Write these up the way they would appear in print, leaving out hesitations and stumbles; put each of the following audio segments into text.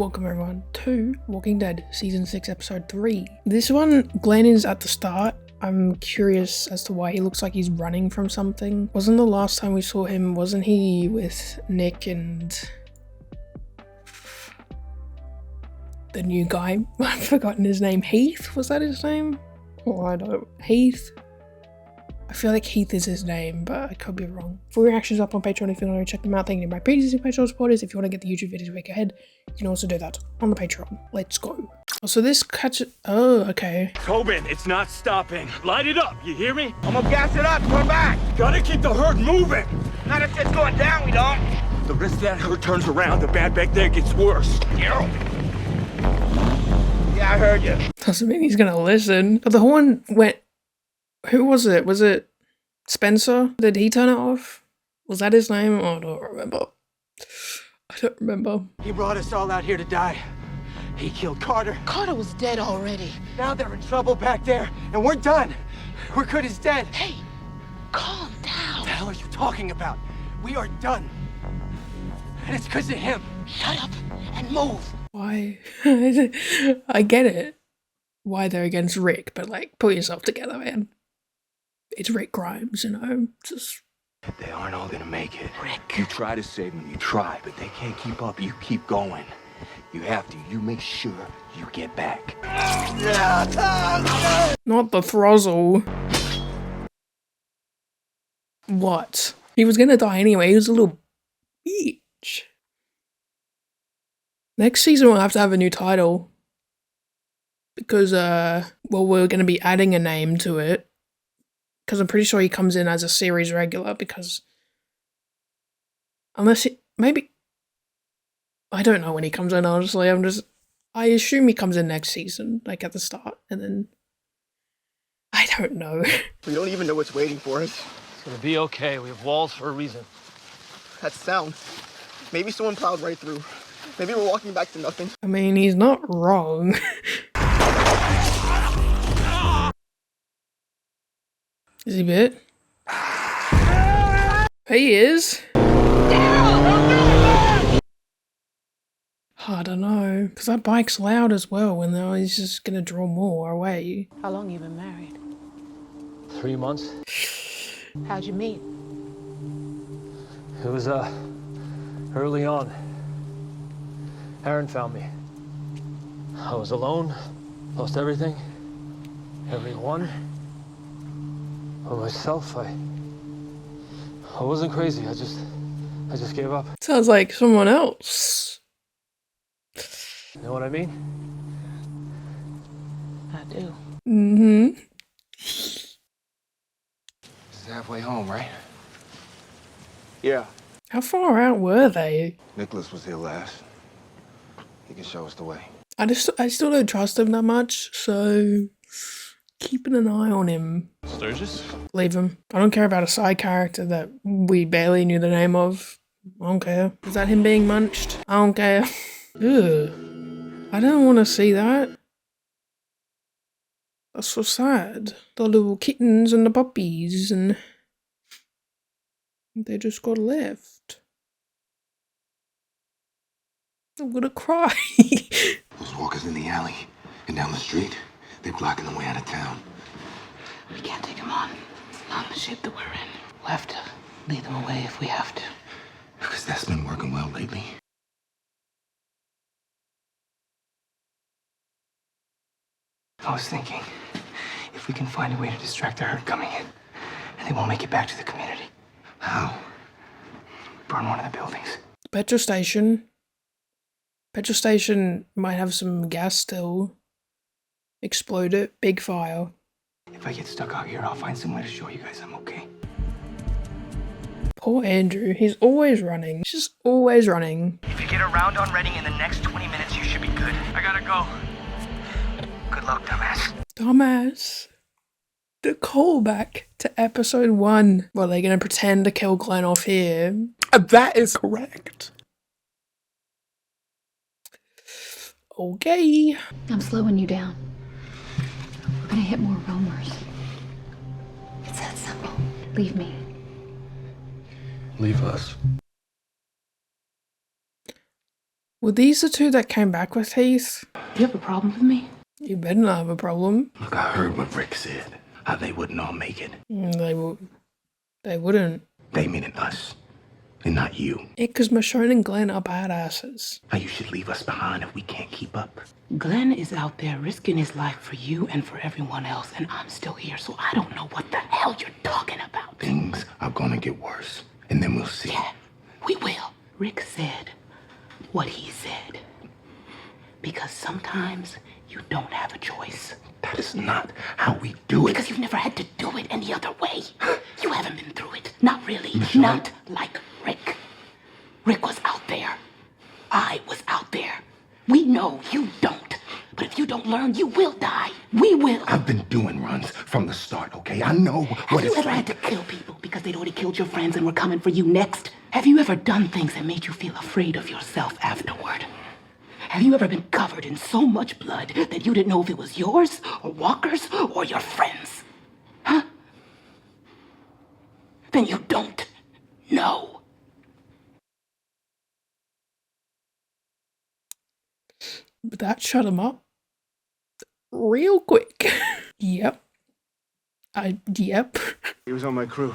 Welcome everyone to Walking Dead Season 6 Episode 3. This one, Glenn is at the start. I'm curious as to why he looks like he's running from something. Wasn't the last time we saw him, wasn't he with Nick and the new guy? I've forgotten his name. Heath? Was that his name? Oh, I don't. Heath? I feel like Heath is his name, but I could be wrong. Full reactions up on Patreon if you want to check them out. Thank you to my previous Patreon supporters. If you want to get the YouTube videos a week ahead, you can also do that on the Patreon. Let's go. Oh, so this oh, okay. Tobin, it's not stopping. Light it up, you hear me? I'm gonna gas it up, come back. Gotta keep the herd moving. Not if it's going down, we don't. The rest of that herd turns around, the bad back there gets worse. Yeah, I heard you. Doesn't mean he's gonna listen. But the horn went... Who was it? Was it Spencer? Did he turn it off? Was that his name? Oh, I don't remember. I don't remember. He brought us all out here to die. He killed Carter. Carter was dead already. Now they're in trouble back there, and we're done. We're good as dead. Hey, calm down. What the hell are you talking about? We are done. And it's because of him. Shut up and move. Why? I get it. Why they're against Rick, but like, put yourself together, man. It's Rick Grimes, you know? Just... They aren't all gonna make it. Rick. You try to save them, you try, but they can't keep up. You keep going. You have to. You make sure you get back. Not the throttle. What? He was gonna die anyway. He was a little bitch. Next season we'll have to have a new title. Because, well, we're gonna be adding a name to it. Because I'm pretty sure he comes in as a series regular, because... Unless he... Maybe... I don't know when he comes in, honestly. I assume he comes in next season, like at the start, and then... I don't know. We don't even know what's waiting for us. It's gonna be okay. We have walls for a reason. That's sound. Maybe someone plowed right through. Maybe we're walking back to nothing. I mean, he's not wrong. Is he bit? He is. I don't know, because that bike's loud as well, and now he's just gonna draw more away. How long you been married? 3 months. How'd you meet? It was, early on. Aaron found me. I was alone, lost everything, everyone. But myself, I wasn't crazy. I just gave up. Sounds like someone else. You know what I mean? I do. Mm-hmm. This is halfway home, right? Yeah. How far out were they? Nicholas was here last. He can show us the way. I still don't trust him that much, so keeping an eye on him. Sturgis? Leave him. I don't care about a side character that we barely knew the name of. I don't care. Is that him being munched? I don't care. Ugh. I don't want to see that. That's so sad. The little kittens and the puppies, and they just got left. I'm gonna cry. Those walkers in the alley and down the street, they're blocking the way out of town. We can't take them on. Not in the shape that we're in. We'll have to lead them away if we have to. Because that's been working well lately. I was thinking, if we can find a way to distract the herd coming in, and they won't make it back to the community. How? Burn one of the buildings. Petrol station. Petrol station might have some gas still. Explode it. Big fire. If I get stuck out here, I'll find some way to show you guys I'm okay. Poor Andrew. He's always running. He's just always running. If you get around on Reading in the next 20 minutes, you should be good. I gotta go. Good luck, dumbass. Dumbass. The callback to episode 1. Well, they're gonna pretend to kill Glenn off here. That is correct. Okay. I'm slowing you down. We're gonna hit more roamers. It's that simple. Leave me. Leave us. Were these the two that came back with Heath? You have a problem with me? You better not have a problem. Look, I heard what Rick said. How they wouldn't all make it. They wouldn't. They meaning us, and not you. Yeah, because Michonne and Glenn are badasses. Now you should leave us behind if we can't keep up. Glenn is out there risking his life for you and for everyone else, and I'm still here, so I don't know what the hell you're talking about. Things are gonna get worse, and then we'll see. Yeah, we will. Rick said what he said. Because sometimes you don't have a choice. That is not how we do it. Because you've never had to do it any other way. You haven't been through it. Not really. Michonne. Not like Rick. Rick was out there. I was out there. We know you don't. But if you don't learn, you will die. We will. I've been doing runs from the start, okay? I know what Have you it's ever like. had to kill people because they'd already killed your friends and were coming for you next? Have you ever done things that made you feel afraid of yourself afterward? Have you ever been covered in so much blood that you didn't know if it was yours or Walker's or your friends? Huh? Then you don't know. But that shut him up real quick. Yep. Yep. He was on my crew.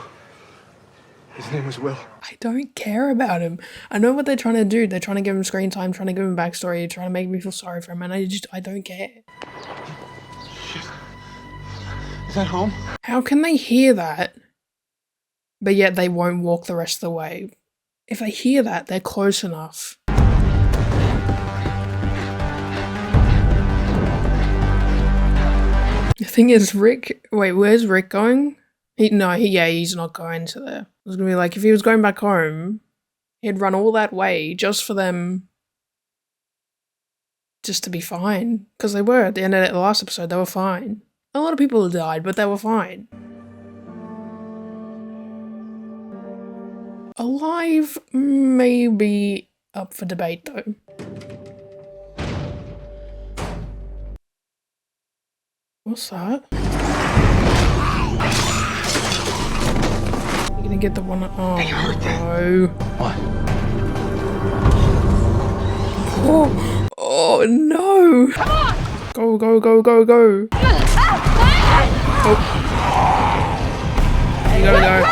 His name was Will. I don't care about him. I know what they're trying to do. They're trying to give him screen time, trying to give him backstory, trying to make me feel sorry for him, and I don't care. Shit. Is that home? How can they hear that, but yet they won't walk the rest of the way? If they hear that, they're close enough. The thing is, Rick... Wait, where's Rick going? He's not going to there. I was gonna be like, if he was going back home, he'd run all that way just for them... just to be fine. Because they were, at the end of the last episode, they were fine. A lot of people died, but they were fine. Alive may be up for debate, though. What's that? You're gonna get the one... Oh, Hey, you heard that? no. What? Oh, oh no! Come on! Go, go, go, go, go! Oh. You gotta go.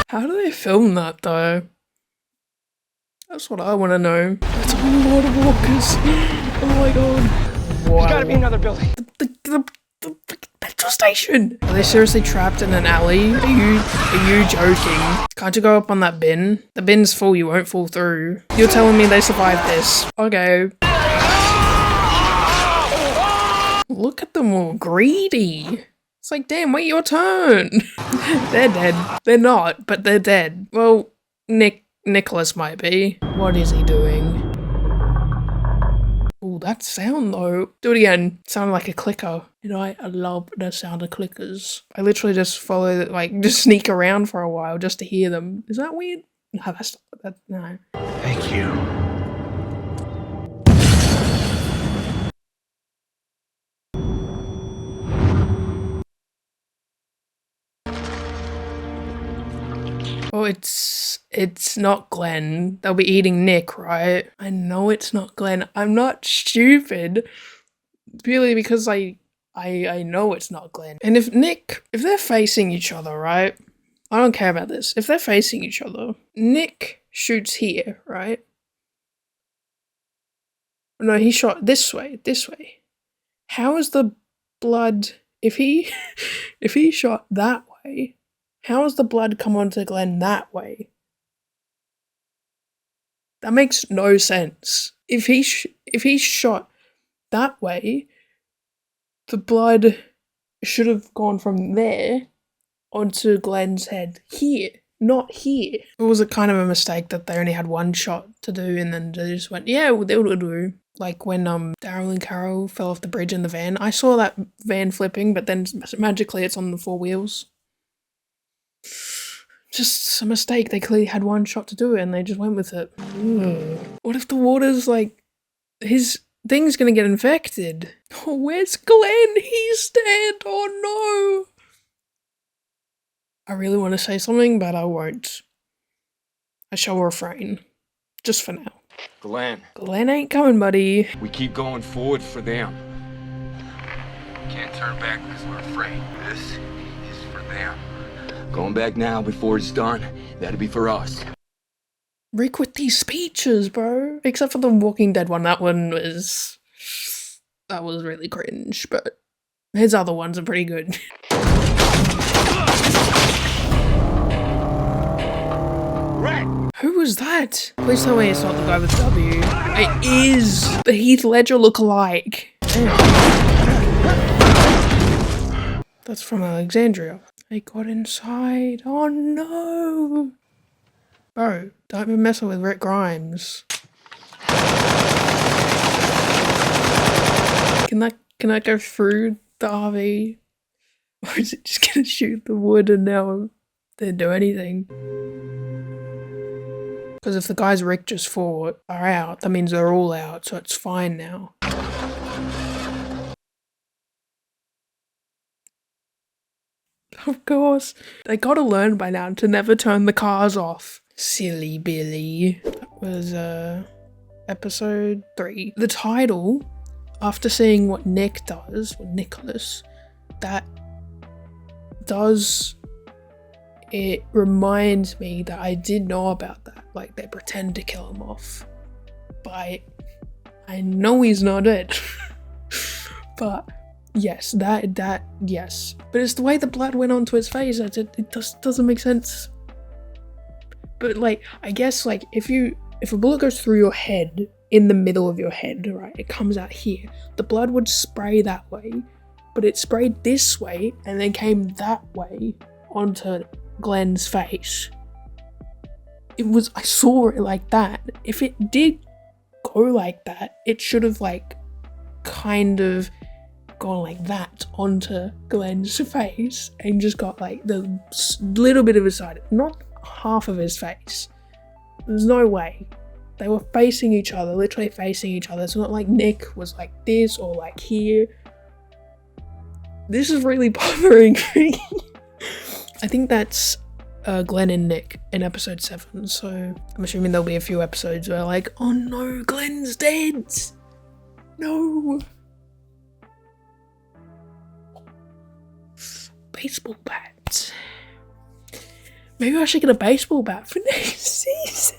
How do they film that, though? That's what I want to know. That's a lot of walkers. Oh my god. Wow. There's gotta be another building. The petrol station. Are they seriously trapped in an alley? Are you joking? Can't you go up on that bin? The bin's full, you won't fall through. You're telling me they survived this. Okay. Look at them all greedy. It's like, damn, wait your turn. They're dead. They're not, but they're dead. Well, Nicholas might be. What is he doing? Oh, that sound though. Do it again. Sounded like a clicker. You know, I love the sound of clickers. I literally just follow, like, just sneak around for a while just to hear them. Is that weird? No, no. Thank you. Oh, it's not Glenn. They'll be eating Nick, right? I know it's not Glenn. I'm not stupid. Purely because I know it's not Glenn. And if they're facing each other, right? I don't care about this. If they're facing each other, Nick shoots here, right? No, he shot this way. How is the blood, if he shot that way, how has the blood come onto Glenn that way? That makes no sense. If he shot that way, the blood should have gone from there onto Glenn's head here, not here. Or was it kind of a mistake that they only had one shot to do and then they just went, yeah, well, they'll do. Like when Daryl and Carol fell off the bridge in the van. I saw that van flipping, but then magically it's on the 4 wheels. Just a mistake. They clearly had one shot to do it and they just went with it. Ugh. What if the water's like... his thing's gonna get infected? Oh, where's Glenn? He's dead! Oh no! I really want to say something, but I won't. I shall refrain. Just for now. Glenn, Glenn ain't coming, buddy. we keep going forward for them. Can't turn back because we're afraid. This is for them. Going back now before it's done, that'll be for us. Rick with these speeches, bro. Except for the Walking Dead one. That was really cringe, but his other ones are pretty good. Who was that? Please tell me it's not the guy with W. It is the Heath Ledger lookalike. Damn. That's from Alexandria. They got inside. Oh no! Bro, don't be messing with Rick Grimes. Can that go through the RV? Or is it just gonna shoot the wood and now didn't do anything? Because if the guys Rick just fought are out, that means they're all out, so it's fine now. Of course. They gotta learn by now to never turn the cars off. Silly Billy. That was, episode 3. The title, after seeing what Nick does, or Nicholas, that does... It reminds me that I did know about that. Like, they pretend to kill him off. But I know he's not dead. But, yes, that, yes. But it's the way the blood went onto his face. It just doesn't make sense. But, like, I guess, like, if a bullet goes through your head, in the middle of your head, right, it comes out here, the blood would spray that way. But it sprayed this way, and then came that way onto Glenn's face. I saw it like that. If it did go like that, it should have like kind of gone like that onto Glenn's face and just got like the little bit of his side, not half of his face. There's no way. They were facing each other, literally facing each other. It's not like Nick was like this or like here. This is really bothering me. I think that's Glenn and Nick in episode 7, so I'm assuming there'll be a few episodes where like, oh no, Glenn's dead! No! Baseball bat. Maybe I should get a baseball bat for next season.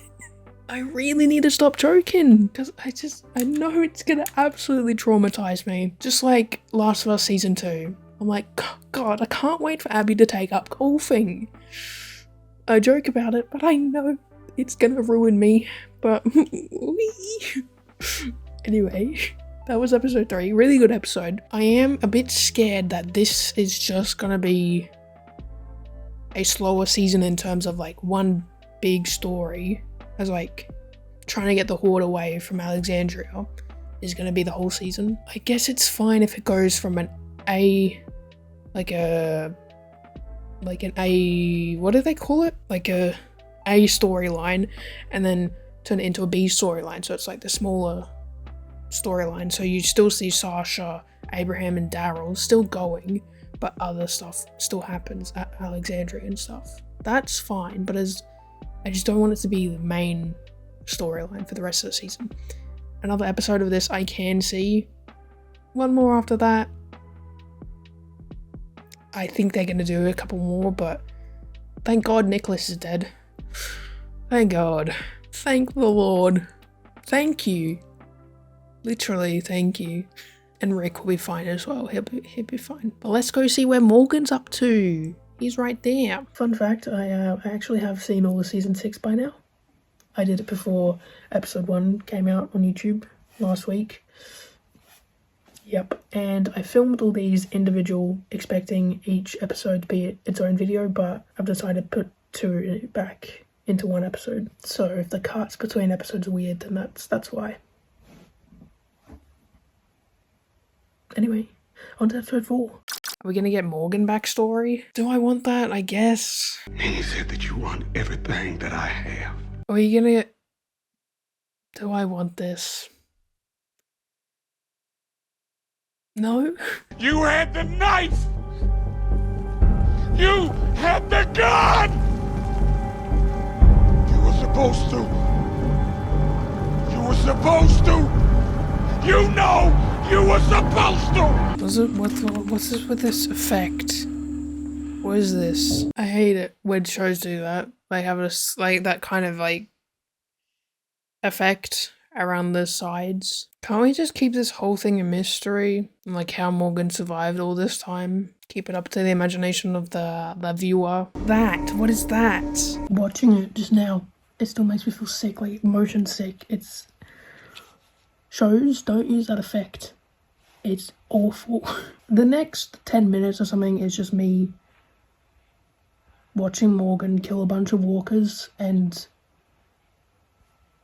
I really need to stop joking, because I know it's gonna absolutely traumatize me. Just like Last of Us Season 2. I'm like, God, I can't wait for Abby to take up golfing. I joke about it, but I know it's gonna ruin me. But anyway, that was episode 3. Really good episode. I am a bit scared that this is just gonna be a slower season in terms of like one big story, as like trying to get the Horde away from Alexandria is gonna be the whole season. I guess it's fine if it goes from an A, what do they call it? Like a storyline, and then turn it into a B storyline. So it's like the smaller storyline. So you still see Sasha, Abraham, and Daryl still going, but other stuff still happens at Alexandria and stuff. That's fine, but I just don't want it to be the main storyline for the rest of the season. Another episode of this I can see. One more after that. I think they're gonna do a couple more, but thank God Nicholas is dead. Thank God. Thank the Lord. Thank you. Literally, thank you. And Rick will be fine as well. He'll be fine. But let's go see where Morgan's up to. He's right there. Fun fact, I actually have seen all of season 6 by now. I did it before episode 1 came out on YouTube last week. Yep, and I filmed all these individual, expecting each episode to be its own video, but I've decided to put 2 back into 1 episode. So if the cuts between episodes are weird, then that's why. Anyway, on to episode 4. Are we gonna get Morgan backstory? Do I want that? I guess. And he said that you want everything that I have. Are you gonna get... Do I want this? No? You had the knife! You had the gun! You were supposed to. You were supposed to. You know you were supposed to. What's this with this effect? What is this? I hate it when shows do that. They have this like that kind of like effect around the sides. Can't we just keep this whole thing a mystery? Like how Morgan survived all this time. Keep it up to the imagination of the viewer. What is that? Watching it just now, it still makes me feel sick, like motion sick. It's shows don't use that effect. It's awful. The next 10 minutes or something is just me watching Morgan kill a bunch of walkers, and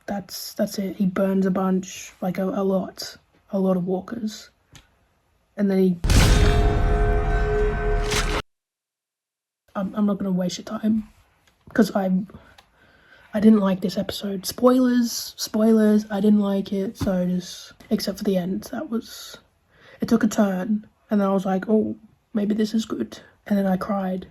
that's it. He burns a bunch, like a lot of walkers, and then he. I'm not gonna waste your time because I didn't like this episode. Spoilers. I didn't like it. So just except for the end, it took a turn, and then I was like, oh, maybe this is good, and then I cried.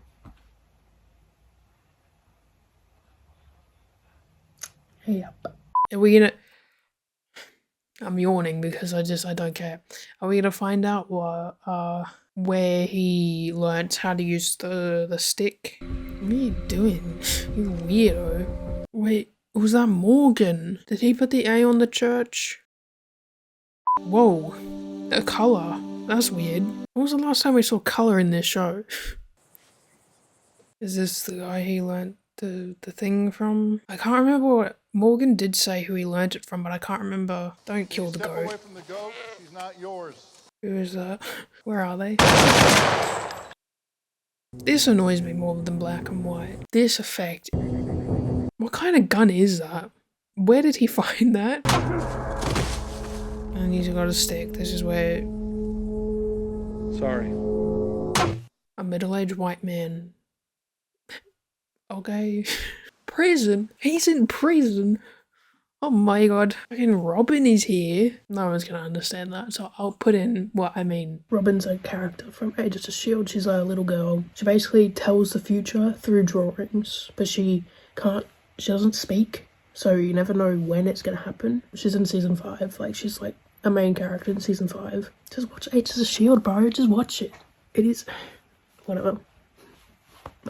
Yep. Are we gonna... I'm yawning because I don't care. Are we gonna find out what, where he learnt how to use the stick? What are you doing? You weirdo. Wait, was that Morgan? Did he put the A on the church? Whoa. A colour. That's weird. When was the last time we saw colour in this show? Is this the guy he learnt the thing from? I can't remember what Morgan did say who he learnt it from, but I can't remember. Don't kill the goat. Step away from the goat. She's not yours. Who is that? Where are they? This annoys me more than black and white. This effect. What kind of gun is that? Where did he find that? And he's got a stick. This is where... Sorry. A middle-aged white man. Okay. Prison? He's in prison? Oh my god. Fucking Robin is here. No one's gonna understand that, so I'll put in what I mean. Robin's a character from Agents of S.H.I.E.L.D. She's a little girl. She basically tells the future through drawings, but she doesn't speak, so you never know when it's gonna happen. She's in season 5, like she's like a main character in season 5. Just watch Agents of S.H.I.E.L.D., bro. Just watch it. It is... whatever.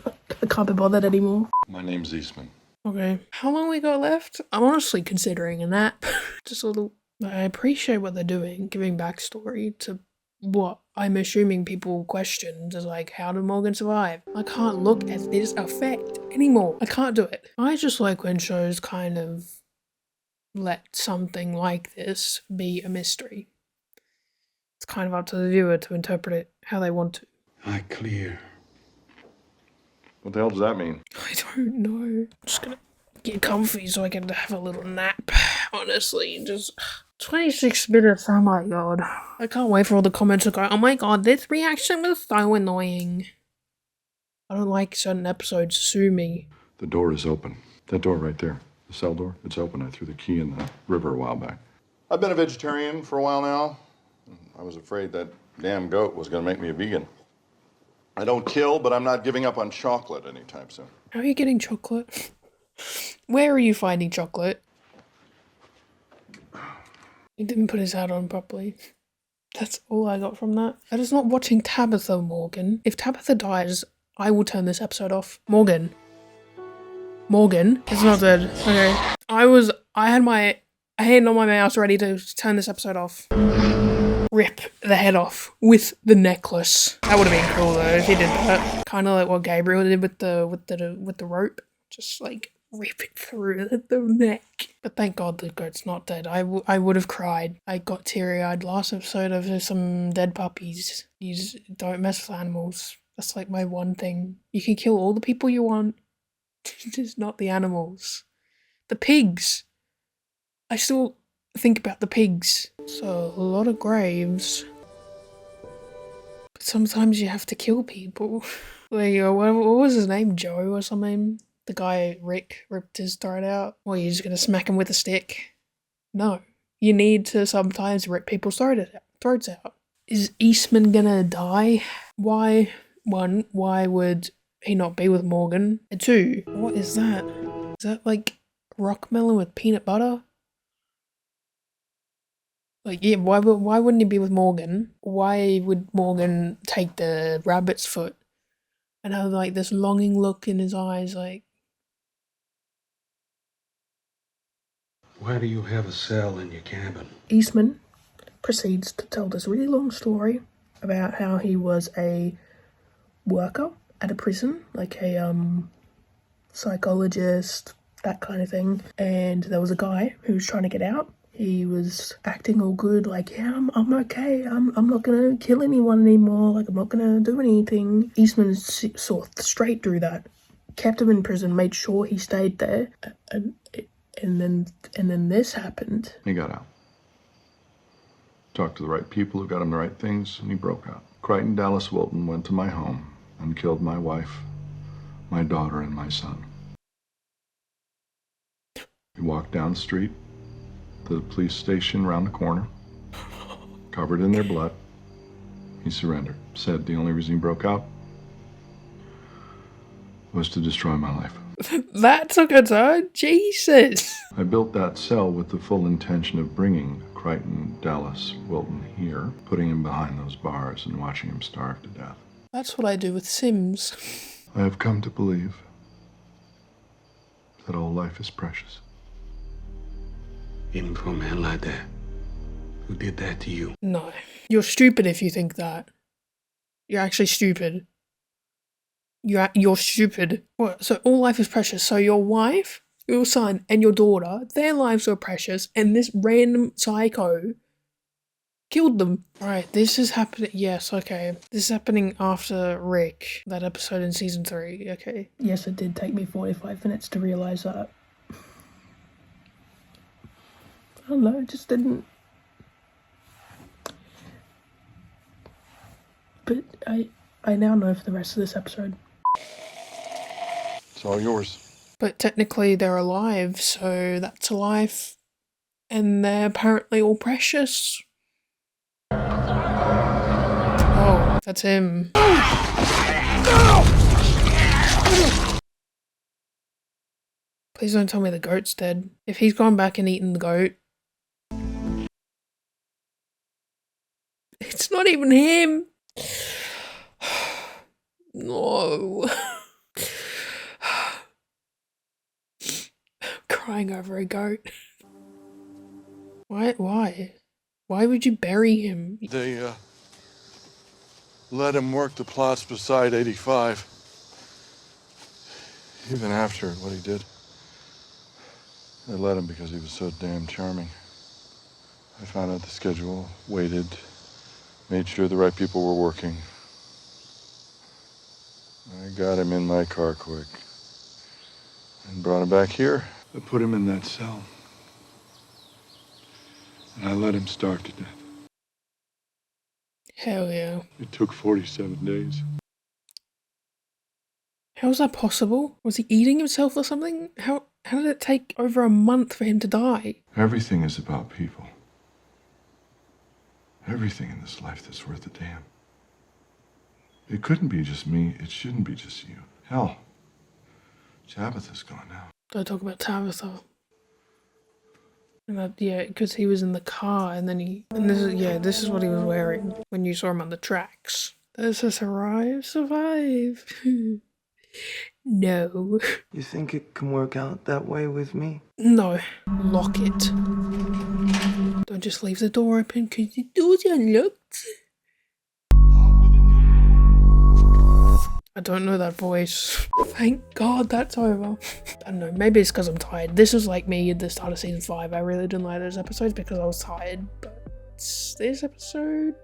I can't be bothered anymore. My name's Eastman. Okay. How long we got left? I'm honestly considering a nap. Just a little... I appreciate what they're doing, giving backstory to what I'm assuming people questioned as like, how did Morgan survive? I can't look at this effect anymore. I can't do it. I just like when shows kind of let something like this be a mystery. It's kind of up to the viewer to interpret it how they want to. I clear. What the hell does that mean? I don't know. I'm just gonna get comfy so I can have a little nap. Honestly, just 26 minutes. Oh my god. I can't wait for all the comments to go, oh my god, this reaction was so annoying. I don't like certain episodes. Sue me. The door is open. That door right there. The cell door. It's open. I threw the key in the river a while back. I've been a vegetarian for a while now. I was afraid that damn goat was going to make me a vegan. I don't kill, but I'm not giving up on chocolate anytime soon. How are you getting chocolate? Where are you finding chocolate? He didn't put his hat on properly. That's all I got from that. That is not watching Tabitha, Morgan. If Tabitha dies, I will turn this episode off. Morgan. It's not dead. Okay. I had my hand on my mouse ready to turn this episode off. Rip the head off with the necklace. That would have been cool though if he did that. Kind of like what Gabriel did with the rope. Just like rip it through the neck. But thank God the goat's not dead. I would have cried. I got teary-eyed last episode of some dead puppies. You just don't mess with animals. That's like my one thing. You can kill all the people you want, just not the animals. The pigs. I still think about the pigs. So a lot of graves. But sometimes you have to kill people. Like, what was his name? Joe or something? The guy Rick ripped his throat out. Well, you're just gonna smack him with a stick? No. You need to sometimes rip people's throats out. Is Eastman gonna die? Why? 1, why would he not be with Morgan? And 2, what is that? Is that like rock melon with peanut butter. Like, yeah, why wouldn't he be with Morgan? Why would Morgan take the rabbit's foot and have like this longing look in his eyes, like? Why do you have a cell in your cabin? Eastman proceeds to tell this really long story about how he was a worker at a prison, like a psychologist, that kind of thing, and there was a guy who was trying to get out. He was acting all good, like, yeah, I'm okay, I'm not gonna kill anyone anymore, like, I'm not gonna do anything. Eastman saw straight through that, kept him in prison, made sure he stayed there, and then this happened. He got out. Talked to the right people who got him the right things, and he broke out. Crichton Dallas Wilton went to my home and killed my wife, my daughter, and my son. He walked down the street to the police station around the corner, covered in their blood. He surrendered. Said the only reason he broke out was to destroy my life. That took a turn? Jesus! I built that cell with the full intention of bringing Crichton Dallas Wilton here, putting him behind those bars and watching him starve to death. That's what I do with Sims. I have come to believe that all life is precious. Even for a man like that, who did that to you. No. You're stupid if you think that. You're actually stupid. You're stupid. What? So all life is precious. So your wife, your son, and your daughter, their lives are precious, and this random psycho killed them. Right, this is happening. Yes, okay. This is happening after Rick, that episode in season 3. Okay. Yes, it did take me 45 minutes to realize that. I don't know, it just didn't. But I now know for the rest of this episode. It's all yours. But technically they're alive, so that's a life. And they're apparently all precious. Oh, that's him. Please don't tell me the goat's dead. If he's gone back and eaten the goat. It's not even him. No. Crying over a goat. Why? Why would you bury him? They, let him work the plots beside 85. Even after what he did. They let him because he was so damn charming. I found out the schedule, waited, made sure the right people were working. I got him in my car quick and brought him back here. I put him in that cell. And I let him starve to death. Hell yeah. It took 47 days. How is that possible? Was he eating himself or something? How did it take over a month for him to die? Everything is about people. Everything in this life that's worth a damn. It couldn't be just me. It shouldn't be just you. Hell, Tabitha's gone now. Don't talk about Tabitha. And that, yeah, because he was in the car and then this is what he was wearing when you saw him on the tracks. This is survive. No. You think it can work out that way with me? No. Lock it. Don't just leave the door open because the door's unlocked. I don't know that voice. Thank God that's over. I don't know, maybe it's because I'm tired. This was like me at the start of season 5. I really didn't like those episodes because I was tired. But this episode,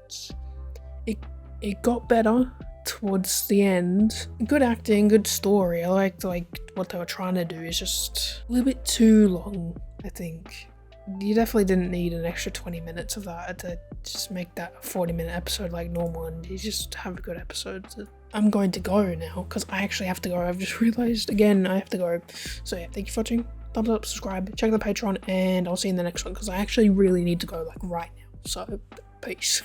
it got better towards the end. Good acting, good story. I liked what they were trying to do. It's just a little bit too long, I think. You definitely didn't need an extra 20 minutes of that to just make that a 40-minute episode like normal, and you just have a good episode. I'm going to go now because I actually have to go. I've just realized again I have to go. So yeah, thank you for watching. Thumbs up, subscribe, check the Patreon, and I'll see you in the next one because I actually really need to go like right now. So peace.